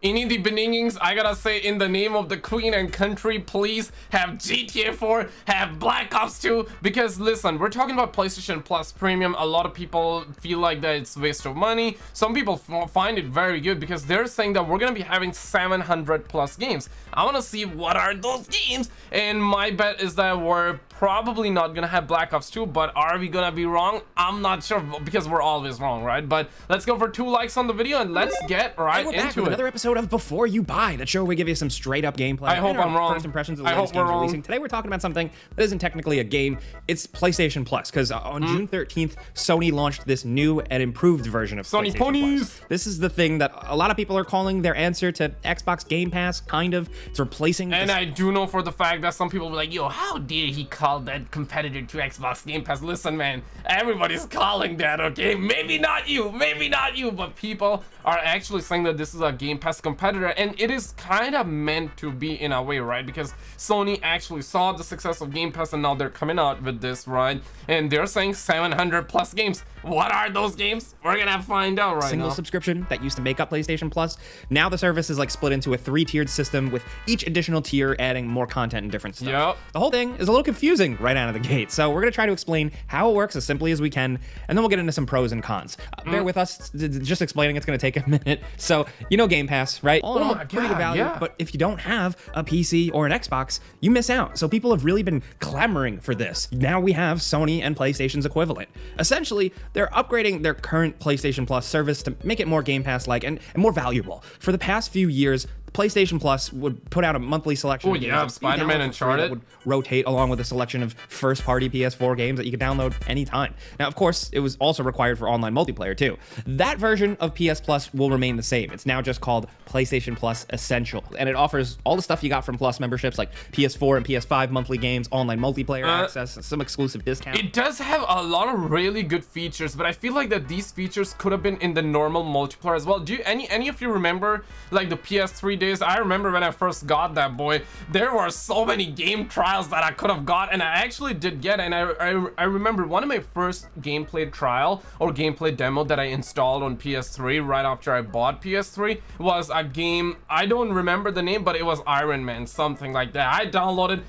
in the beginnings, I gotta say, in the name of the queen and country, please have GTA 4, have Black Ops 2, because listen, we're talking about PlayStation Plus Premium. A lot of people feel like that it's a waste of money. Some people find it very good because they're saying that we're gonna be having 700 plus games. I want to see what are those games, and my bet is that we're probably not gonna have Black Ops 2, but are we gonna be wrong? I'm not sure, because we're always wrong, right? But let's go for 2 likes on the video and let's get right into it. Another episode of Before You Buy, the show where we give you some straight up gameplay. I hope I'm wrong. First impressions of the I latest hope we're games wrong. releasing. Today we're talking about something that isn't technically a game. It's PlayStation Plus, because on June 13th, Sony launched this new and improved version of Sony PlayStation ponies. Plus. This is the thing that a lot of people are calling their answer to Xbox Game Pass, kind of. It's replacing. And I do know for the fact that some people will be like, yo, how dare he call that competitor to Xbox Game Pass? Listen, man, everybody's calling that, okay? Maybe not you, but people are actually saying that this is a Game Pass competitor, and it is kind of meant to be in a way, right? Because Sony actually saw the success of Game Pass and now they're coming out with this, right? And they're saying 700 plus games. What are those games? We're gonna find out right now. Single subscription that used to make up PlayStation Plus. Now the service is like split into a 3-tiered system, with each additional tier adding more content and different stuff. Yep. The whole thing is a little confusing right out of the gate, so we're gonna try to explain how it works as simply as we can, and then we'll get into some pros and cons. Bear with us, just explaining it's gonna take a minute. So, you know Game Pass, right? Oh my God, pretty good value, yeah. but if you don't have a PC or an Xbox, you miss out. So people have really been clamoring for this. Now we have Sony and PlayStation's equivalent. Essentially, they're upgrading their current PlayStation Plus service to make it more Game Pass-like and more valuable. For the past few years, PlayStation Plus would put out a monthly selection of games that Spiderman, Uncharted would rotate along with a selection of first-party PS4 games that you could download anytime. Now, of course, it was also required for online multiplayer too. That version of PS Plus will remain the same. It's now just called PlayStation Plus Essential, and it offers all the stuff you got from Plus memberships, like PS4 and PS5 monthly games, online multiplayer access, some exclusive discounts. It does have a lot of really good features, but I feel like that these features could have been in the normal multiplayer as well. Do you, any of you remember like the PS3 days? I remember when I first got that, boy, there were so many game trials that I could have got, and I actually did get, and I remember one of my first gameplay trial or gameplay demo that I installed on PS3 right after I bought PS3 was a game, I don't remember the name, but it was Iron Man, something like that. I downloaded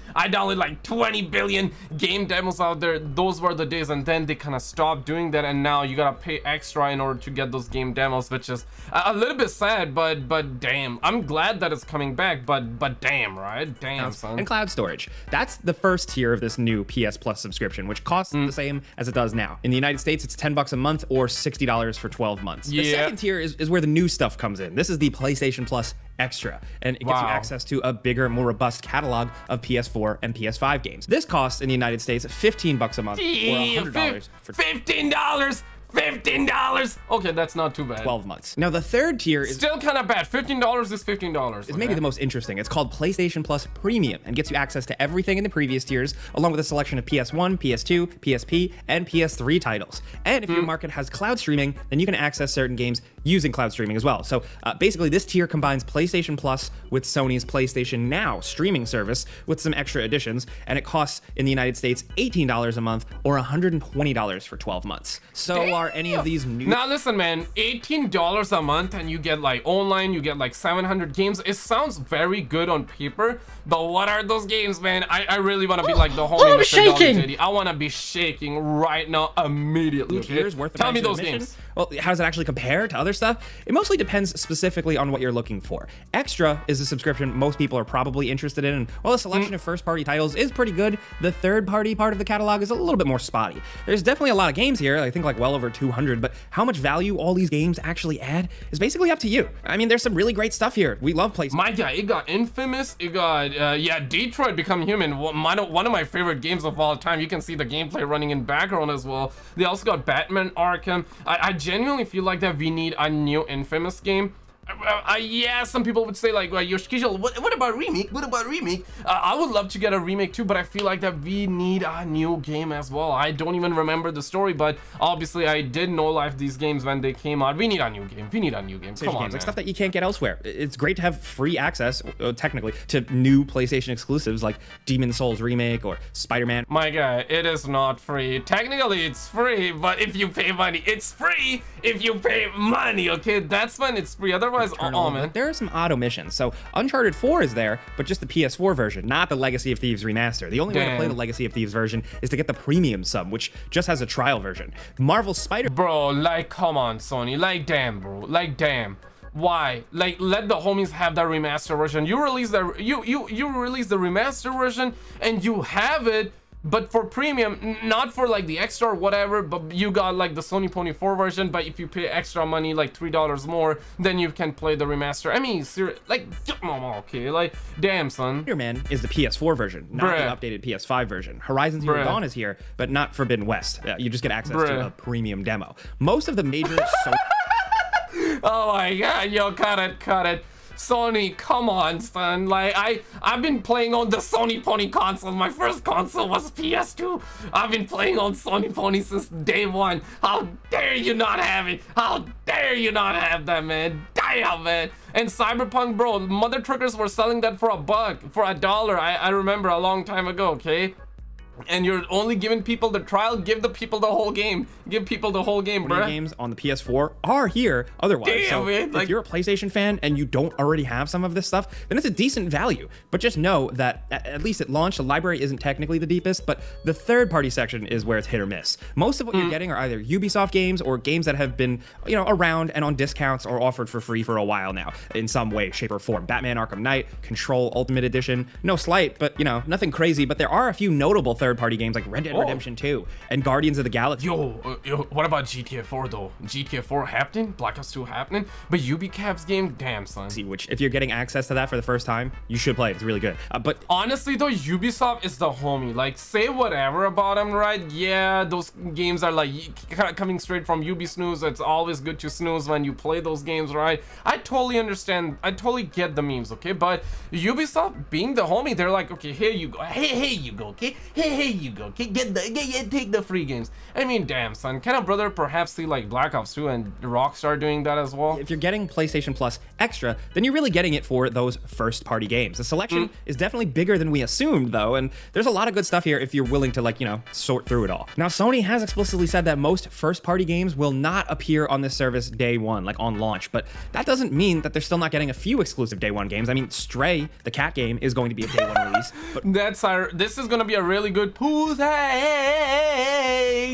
like 20 billion game demos out there. Those were the days, and then they kind of stopped doing that, and now you gotta pay extra in order to get those game demos, which is a little bit sad, but damn, I'm glad that it's coming back, but damn, right? Damn, son. And cloud storage. That's the first tier of this new PS Plus subscription, which costs the same as it does now. In the United States, it's $10 a month or $60 for 12 months. The second tier is where the new stuff comes in. This is the PlayStation Plus Extra, and it gives you access to a bigger, more robust catalog of PS4 and PS5 games. This costs in the United States $15 a month or $100 for $15. Okay, that's not too bad. 12 months. Now the third tier is still kind of bad. $15 is $15. It's maybe the most interesting. It's called PlayStation Plus Premium and gets you access to everything in the previous tiers, along with a selection of PS1, PS2, PSP, and PS3 titles. And if your market has cloud streaming, then you can access certain games using cloud streaming as well. So basically, this tier combines PlayStation Plus with Sony's PlayStation Now streaming service with some extra additions, and it costs in the United States $18 a month or $120 for 12 months. So are any of these new? Now listen, man, $18 a month and you get like online, you get like 700 games. It sounds very good on paper, but what are those games, man? I really want to be like the homie Mr. Dolly. I want to be shaking right now immediately. Okay? Tell me those games. Well, how does it actually compare to other stuff? It mostly depends specifically on what you're looking for. Extra is a subscription most people are probably interested in, and while the selection of first-party titles is pretty good, the third-party part of the catalog is a little bit more spotty. There's definitely a lot of games here, I think like well over 200, but how much value all these games actually add is basically up to you. I mean, there's some really great stuff here. We love PlayStation. My guy, it got Infamous, it got, yeah, Detroit Become Human, one of my favorite games of all time. You can see the gameplay running in background as well. They also got Batman Arkham. I genuinely feel like that we need a new Infamous game. Yeah, some people would say like, well, Yoshikishal, what about remake? What about remake? I would love to get a remake too, but I feel like that we need a new game as well. I don't even remember the story, but obviously I did know life these games when they came out. We need a new game. We need a new game. Come on, man. Like stuff that you can't get elsewhere. It's great to have free access, technically, to new PlayStation exclusives like Demon's Souls remake or Spider-Man. My guy, it is not free. Technically, it's free, but if you pay money, it's free. If you pay money, okay, that's when it's free. Otherwise, otherwise, man. There are some odd omissions. So Uncharted 4 is there, but just the PS4 version, not the Legacy of Thieves remaster. The only way to play the Legacy of Thieves version is to get the premium sub, which just has a trial version. Marvel's Spider... Bro, like, come on, Sony. Like, damn, bro. Like, damn. Why? Like, let the homies have that remaster version. You release the you release the remaster version and you have it, but for premium, not for like the extra or whatever, but you got like the Sony Pony 4 version, but if you pay extra money, like $3 more, then you can play the remaster. I mean, like, okay, like, damn, son. Spider-Man is the PS4 version, not the updated PS5 version. Horizon Zero Dawn is here, but not Forbidden West. You just get access to a premium demo. Most of the major... Oh my god, yo, cut it. Sony, come on, son. Like, I've been playing on the Sony Pony console. My first console was PS2. I've been playing on Sony Pony since day one. How dare you not have it? How dare you not have that, man? Damn, man. And Cyberpunk, bro, mother truckers were selling that for $1, for $1. I remember a long time ago, okay? And you're only giving people the trial. Give the people the whole game. Give people the whole game, bro. Games on the PS4 are here otherwise. Damn, so man. If you're a PlayStation fan and you don't already have some of this stuff, then it's a decent value. But just know that at least at launch, the library isn't technically the deepest, but the third-party section is where it's hit or miss. Most of what you're getting are either Ubisoft games or games that have been, you know, around and on discounts or offered for free for a while now in some way, shape, or form. Batman Arkham Knight, Control Ultimate Edition. No slight, but, you know, nothing crazy. But there are a few notable third-party games like Red Dead Redemption 2 and Guardians of the Galaxy. Yo, what about GTA 4 though? GTA 4 happening? Black Ops 2 happening? But Ubicap's game? Damn, son. Which, if you're getting access to that for the first time, you should play it. It's really good. But honestly though, Ubisoft is the homie. Like, say whatever about them, right? Yeah, those games are like coming straight from Ubi Snooze. It's always good to snooze when you play those games, right? I totally understand. I totally get the memes, okay? But Ubisoft being the homie, they're like, okay, here you go. Hey, you go, okay? Hey, you go, okay? Take the free games. I mean, damn, son. Can a brother perhaps see like Black Ops 2 and Rockstar doing that as well? If you're getting PlayStation Plus Extra, then you're really getting it for those first-party games. The selection is definitely bigger than we assumed, though, and there's a lot of good stuff here if you're willing to, like, you know, sort through it all. Now, Sony has explicitly said that most first-party games will not appear on this service day one, like on launch, but that doesn't mean that they're still not getting a few exclusive day one games. I mean, Stray, the cat game, is going to be a day one release. But this is going to be a really good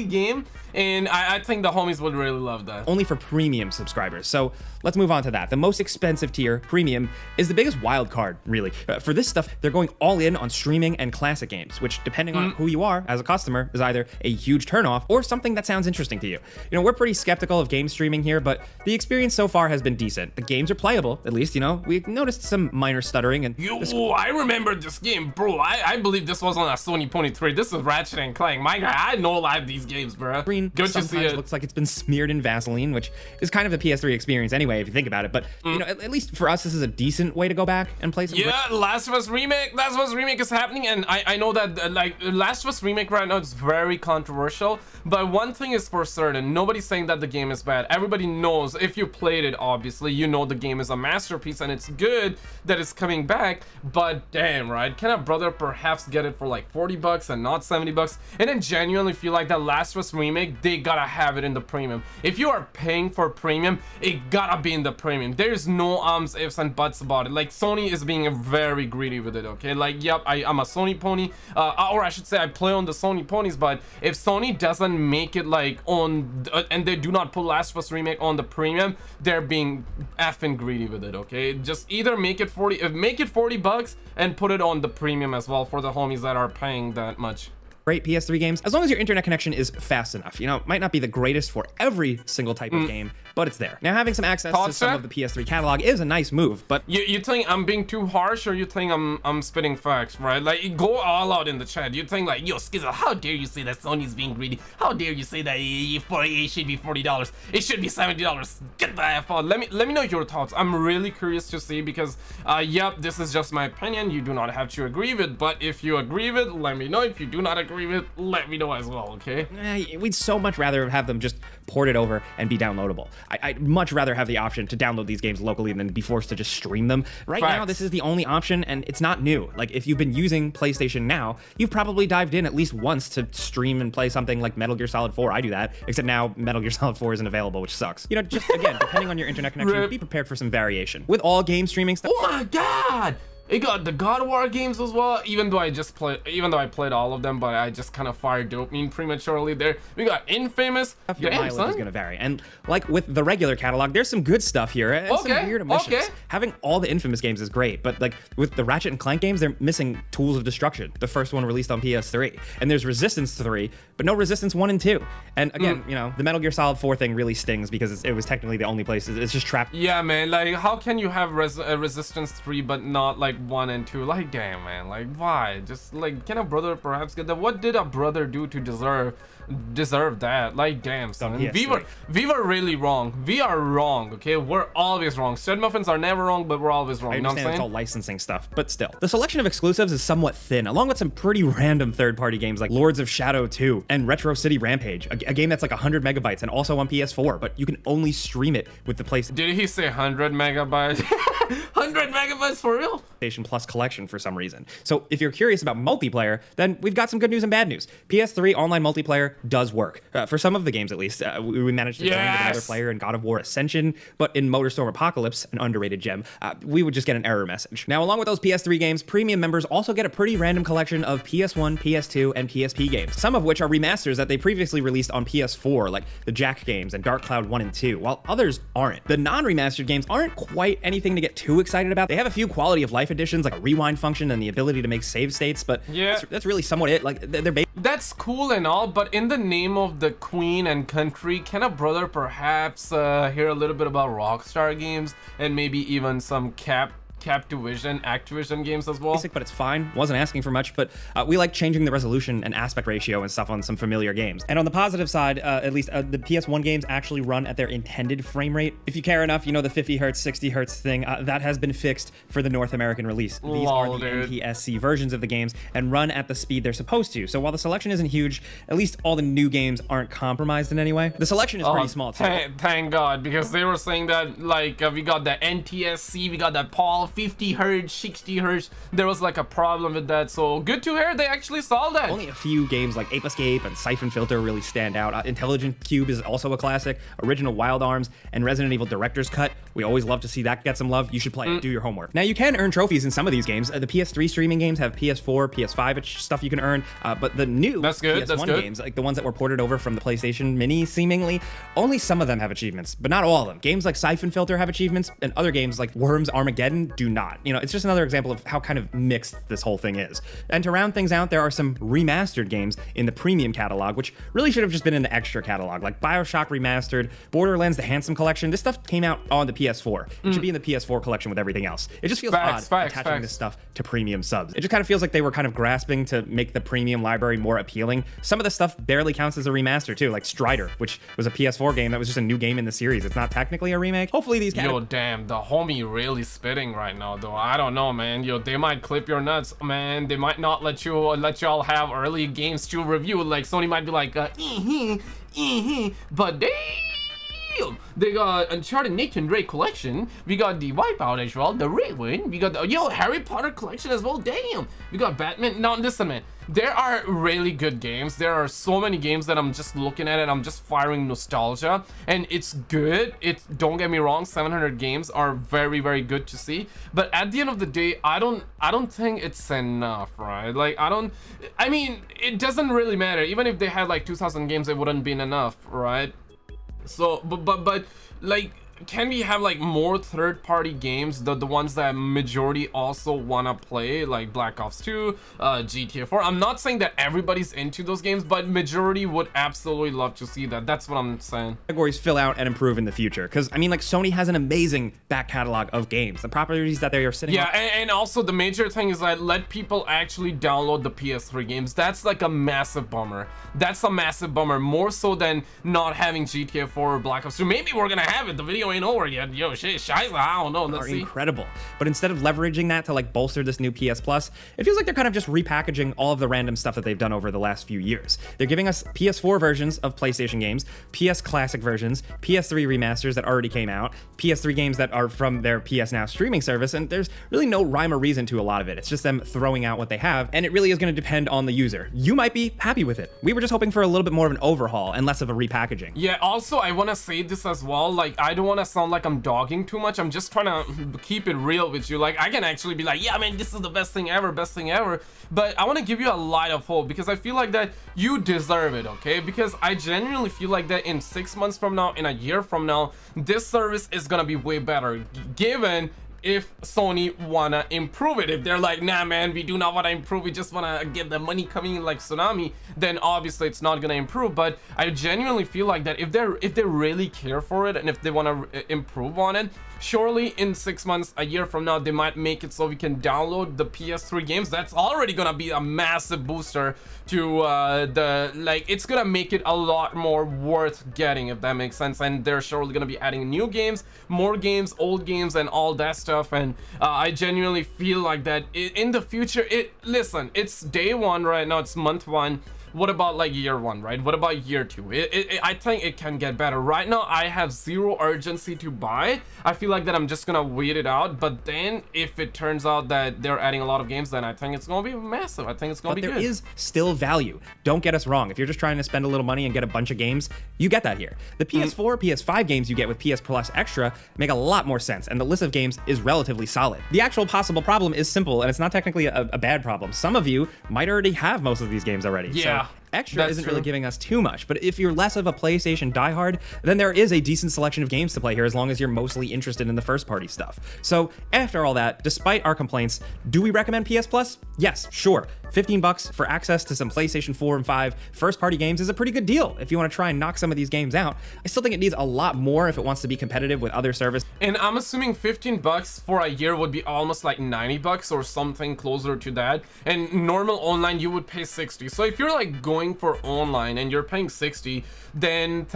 game, and I think the homies would really love that. Only for premium subscribers. So let's move on to that. The most expensive tier, premium, is the biggest wild card, really. For this stuff, they're going all in on streaming and classic games, which, depending on who you are as a customer, is either a huge turnoff or something that sounds interesting to you. You know, we're pretty skeptical of game streaming here, but the experience so far has been decent. The games are playable, at least, you know. We noticed some minor stuttering and... I remember this game, bro. I believe this was on a Sony Pony 3. This is Ratchet and Clank. My guy, I know a lot of these games, bro. Good to see it. Looks like it's been smeared in Vaseline, which is kind of the PS3 experience anyway, if you think about it. But you know, at least for us, this is a decent way to go back and play some. Yeah, Last of Us remake is happening, and I know that like Last of Us remake right now is very controversial. But one thing is for certain, nobody's saying that the game is bad. Everybody knows, if you played it, obviously, you know the game is a masterpiece, and it's good that it's coming back. But damn, right? Can a brother perhaps get it for like $40 and not $70? And then genuinely feel like that Last of Us remake, they gotta have it in the premium. If you are paying for premium, it gotta be in the premium. There's no ifs and buts about it. Like, Sony is being very greedy with it, okay? Like, yep, I'm a Sony pony, or I should say I play on the Sony ponies, but if Sony doesn't make it like on and they do not put Last of Us remake on the premium, they're being effing greedy with it, okay? Just either make it $40 and put it on the premium as well for the homies that are paying that much. Great PS3 games, as long as your internet connection is fast enough. You know, it might not be the greatest for every single type of game, but it's there. Now, having some access to some of the PS3 catalog is a nice move, but... You think I'm being too harsh, or you think I'm spitting facts, right? Like, go all out in the chat. You think like, yo, Skizza, how dare you say that Sony's being greedy? How dare you say that it should be $40? It should be $70. Get the F out. Let me know your thoughts. I'm really curious to see, because, yep, this is just my opinion. You do not have to agree with it, but if you agree with it, let me know. If you do not agree with it, let me know as well, okay? We'd so much rather have them just port it over and be downloadable. I'd much rather have the option to download these games locally than be forced to just stream them. Right now, this is the only option, and it's not new. Like, if you've been using PlayStation Now, you've probably dived in at least once to stream and play something like Metal Gear Solid 4. I do that, except now Metal Gear Solid 4 isn't available, which sucks. You know, just again, depending on your internet connection, be prepared for some variation. With all game streaming stuff. Oh my god! It got the God of War games as well, even though I played all of them, but I just kind of fired dopamine prematurely there. We got Infamous. Your mileage is gonna vary, and like with the regular catalog, there's some good stuff here and some weird omissions. Having all the Infamous games is great, but like with the Ratchet and Clank games, they're missing Tools of Destruction, the first one released on PS3, and there's Resistance 3, but no Resistance 1 and 2. And again, you know, the Metal Gear Solid 4 thing really stings because it was technically the only place. It's just trapped. Yeah, man. Like, how can you have Resistance 3 but not like 1 and 2? Like, damn, man. Like, why? Just like, can a brother perhaps get that? What did a brother do to deserve that? Like, damn, son. We were really wrong. We are wrong, okay? We're always wrong. Stud muffins are never wrong, but we're always wrong. I understand it's all licensing stuff, but still. The selection of exclusives is somewhat thin, along with some pretty random third-party games like Lords of Shadow 2 and Retro City Rampage, a game that's like 100 megabytes and also on PS4, but you can only stream it with the PlayStation. Did he say 100 megabytes? 100 megabytes for real? PlayStation Plus collection for some reason. So if you're curious about multiplayer, then we've got some good news and bad news. PS3 online multiplayer does work. For some of the games, at least. We managed to join with another player in God of War Ascension, but in MotorStorm Apocalypse, an underrated gem, we would just get an error message. Now, along with those PS3 games, premium members also get a pretty random collection of PS1, PS2, and PSP games, some of which are remasters that they previously released on PS4, like the Jack games and Dark Cloud 1 and 2, while others aren't. The non-remastered games aren't quite anything to get too excited about. They have a few quality of life additions, like a rewind function and the ability to make save states, but that's really somewhat it. Like, that's cool and all, but in the name of the queen and country, can a brother perhaps hear a little bit about Rockstar games and maybe even some Activision games as well? Basic, but it's fine. Wasn't asking for much, but we like changing the resolution and aspect ratio and stuff on some familiar games. And on the positive side, at least the PS1 games actually run at their intended frame rate. If you care enough, you know the 50 hertz, 60 hertz thing, that has been fixed for the North American release. These are the NTSC versions of the games and run at the speed they're supposed to. So while the selection isn't huge, at least all the new games aren't compromised in any way. The selection is pretty small too. Thank God, because they were saying that like we got the NTSC, we got that PAL 50 hertz, 60 hertz. There was like a problem with that, so good to hear they actually solved that. Only a few games like Ape Escape and Siphon Filter really stand out. Intelligent Cube is also a classic. Original Wild Arms and Resident Evil Director's Cut. We always love to see that get some love. You should play it. Do your homework. Now, you can earn trophies in some of these games. The PS3 streaming games have PS4, PS5 stuff you can earn, but the new PS1 games, like the ones that were ported over from the PlayStation Mini, seemingly, only some of them have achievements, but not all of them. Games like Siphon Filter have achievements, and other games like Worms Armageddon do not. You know, it's just another example of how kind of mixed this whole thing is. And to round things out, there are some remastered games in the premium catalog, which really should have just been in the extra catalog, like BioShock Remastered, Borderlands The Handsome Collection. This stuff came out on the PS4. It should be in the PS4 collection with everything else. It just feels odd attaching this stuff to premium subs. It just kind of feels like they were kind of grasping to make the premium library more appealing. Some of the stuff barely counts as a remaster too, like Strider, which was a PS4 game that was just a new game in the series. It's not technically a remake. Hopefully these Yo, damn, the homie really spitting right now though. I don't know, man. Yo, they might clip your nuts, man. They might not let y'all have early games to review. Like Sony might be like, but damn, they got Uncharted Nathan Drake collection. We got the Wipeout as well, the Red One. We got the Harry Potter collection as well. Damn, we got Batman. Now listen, man. There are really good games. There are so many games that I'm just looking at it. I'm just firing nostalgia, and it's good. Don't get me wrong. 700 games are very, very good to see. But at the end of the day, I don't think it's enough, right? Like I mean, it doesn't really matter. Even if they had like 2,000 games, it wouldn't be enough, right? So, but like, can we have like more third-party games, the ones that majority also want to play, like Black Ops 2, GTA 4? I'm not saying that everybody's into those games, but majority would absolutely love to see that. That's what I'm saying. Categories fill out and improve in the future, because I mean, like, Sony has an amazing back catalog of games, the properties that they are sitting on. And also the major thing is that let people actually download the PS3 games. That's like a massive bummer. That's a massive bummer, more so than not having GTA 4 or Black Ops 2. Maybe we're gonna have it. The video ain't over yet. Yo, shit, scheiße, I don't know. Let's see. Incredible. But instead of leveraging that to like bolster this new PS Plus, it feels like they're kind of just repackaging all of the random stuff that they've done over the last few years. They're giving us PS4 versions of PlayStation games, PS Classic versions, PS3 remasters that already came out, PS3 games that are from their PS Now streaming service, and there's really no rhyme or reason to a lot of it. It's just them throwing out what they have, and it really is going to depend on the user. You might be happy with it. We were just hoping for a little bit more of an overhaul and less of a repackaging. Yeah, also, I want to say this as well. Like, I don't want to sound like I'm dogging too much. I'm just trying to keep it real with you. Like, I can actually be like, yeah, man, this is the best thing ever, best thing ever. But I want to give you a lot of hope because I feel like that you deserve it, okay? Because I genuinely feel like that in 6 months from now, in a year from now, this service is gonna be way better, given if Sony wanna improve it. If they're like, nah man, we do not want to improve, we just want to get the money coming in like tsunami, then obviously it's not gonna improve. But I genuinely feel like that if they really care for it and if they want to improve on it, surely in 6 months, a year from now, they might make it so we can download the PS3 games. That's already gonna be a massive booster to it's gonna make it a lot more worth getting, if that makes sense. And they're surely gonna be adding new games, more games, old games, and all that stuff. And I genuinely feel like that in the future, listen, it's day one right now, it's month one. What about like year one, right? What about year two? I think it can get better. Right now, I have zero urgency to buy. I feel like that I'm just gonna wait it out. But then if it turns out that they're adding a lot of games, then I think it's gonna be massive. I think it's gonna be good. But there is still value. Don't get us wrong. If you're just trying to spend a little money and get a bunch of games, you get that here. The PS4, PS5 games you get with PS Plus Extra make a lot more sense, and the list of games is relatively solid. The actual possible problem is simple, and it's not technically a bad problem. Some of you might already have most of these games already. Yeah. So Extra isn't really giving us too much, but if you're less of a PlayStation diehard, then there is a decent selection of games to play here as long as you're mostly interested in the first-party stuff. So after all that, despite our complaints, do we recommend PS Plus? Yes, sure. $15 for access to some PlayStation 4 and 5 first-party games is a pretty good deal if you want to try and knock some of these games out. I still think it needs a lot more if it wants to be competitive with other services. And I'm assuming $15 for a year would be almost like $90 or something closer to that. And normal online, you would pay $60. So if you're like going for online and you're paying $60, then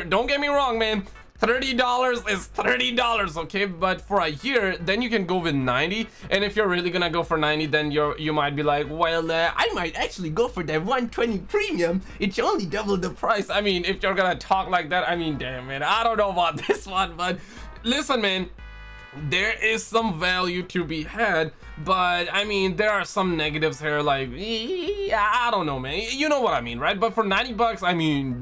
don't get me wrong, man, $30 is $30, okay? But for a year, then you can go with 90. And if you're really gonna go for 90, then you might be like, well, I might actually go for that 120 premium. It's only double the price. I mean, if you're gonna talk like that, I mean, damn, man, I don't know about this one, but listen, man, there is some value to be had, but I mean, there are some negatives here, like, I don't know, man, you know what I mean, right? But for $90, I mean,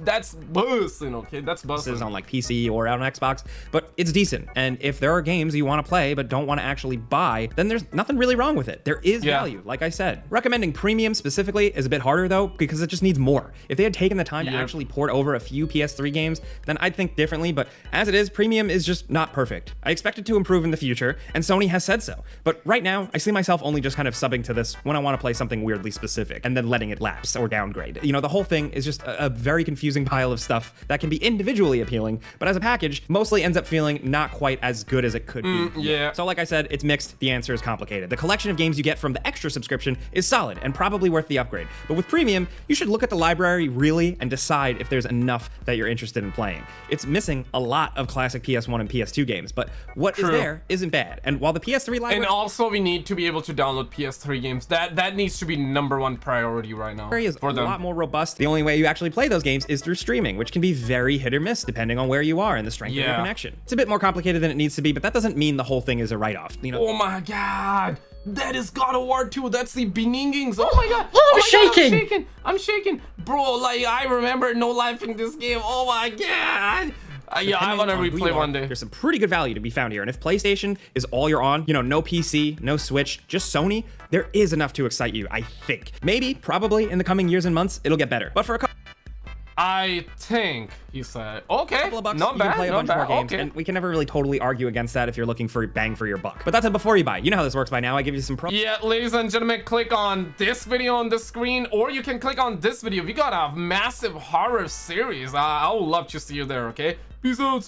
that's busting, okay? That's busting. This is on like PC or out on Xbox, but it's decent. And if there are games you want to play but don't want to actually buy, then there's nothing really wrong with it. There is value, like I said. Recommending premium specifically is a bit harder though, because it just needs more. If they had taken the time to actually port over a few PS3 games, then I'd think differently, but as it is, premium is just not perfect. I expect it to improve in the future, and Sony has said so. But right now, I see myself only just kind of subbing to this when I want to play something weirdly specific, and then letting it lapse or downgrade. You know, the whole thing is just a very confusing pile of stuff that can be individually appealing, but as a package, mostly ends up feeling not quite as good as it could be. Yeah. So like I said, it's mixed, the answer is complicated. The collection of games you get from the extra subscription is solid and probably worth the upgrade. But with premium, you should look at the library really and decide if there's enough that you're interested in playing. It's missing a lot of classic PS1 and PS2 games, but what is there isn't bad. And while the PS3 library... And also we need to be able to download PS3 games. That needs to be #1 priority right now is for them. A lot more robust. The only way you actually play those games is through streaming, which can be very hit or miss depending on where you are and the strength of your connection. It's a bit more complicated than it needs to be, but that doesn't mean the whole thing is a write-off. You know? Oh my god! That is God of War 2. That's the beginnings. Oh my god. I'm shaking. I'm shaking. Bro, like, I remember no life in this game. Oh my god. Yeah, I want to replay one day. There's some pretty good value to be found here. And if PlayStation is all you're on, you know, no PC, no Switch, just Sony, there is enough to excite you, I think. Maybe, probably, in the coming years and months, it'll get better. But for a couple... I think, he said. Okay, couple of bucks, not you bad, can play a bunch more games, and we can never really totally argue against that if you're looking for bang for your buck. But that's it before you buy. You know how this works by now. I give you some pro. Yeah, ladies and gentlemen, click on this video on the screen, or you can click on this video. We got a massive horror series. I would love to see you there, okay? Peace out.